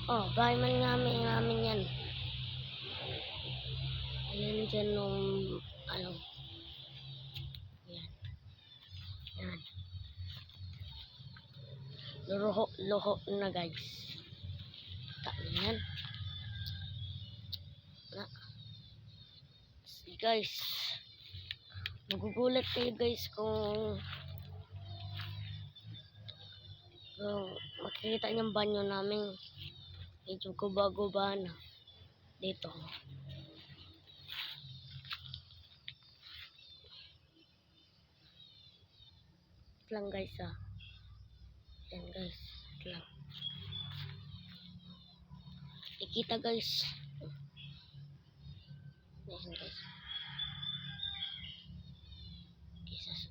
Oh, bahay man namin yan. Ayan dyan nung, ano, yan. Yan. Loho na guys. Yan. Na. Guys, magugulat kayo guys kung makikita niyong banyo namin. Medyo guba-guba na. Dito. Ito lang guys ah. Yan guys. Ito lang. Ikita guys. Yan guys.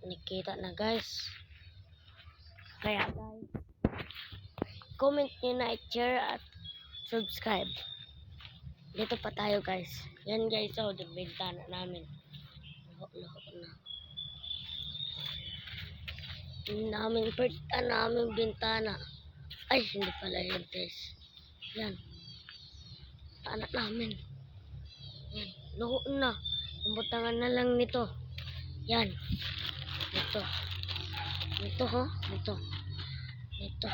Nakita na guys. Kaya guys, comment nyo na, share at subscribe. Dito pa tayo guys. Yan guys, oh, yung bintana namin. Loho na. Namin bintana. Ay, hindi pala yun guys. Yan. Anak namin. Yan. Loho na. Butangan na lang nito. Yan. Ito. Ito ha. Ito. Ito.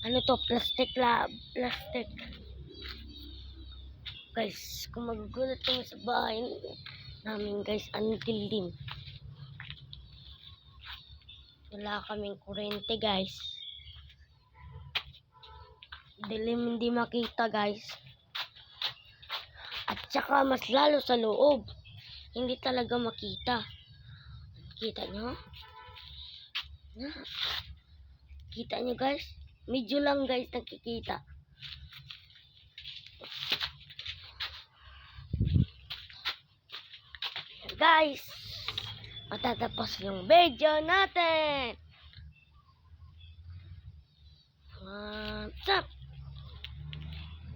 Ano to? Plastic. Guys, kung magugulat kami sa bahay namin guys, ang dilim. Wala kaming kuryente guys. Dilim, hindi makita guys. At saka mas lalo sa loob. Hindi talaga makita. Kita nyo? Kita nyo guys? Medyo lang guys nakikita. Guys, matatapos yung video natin.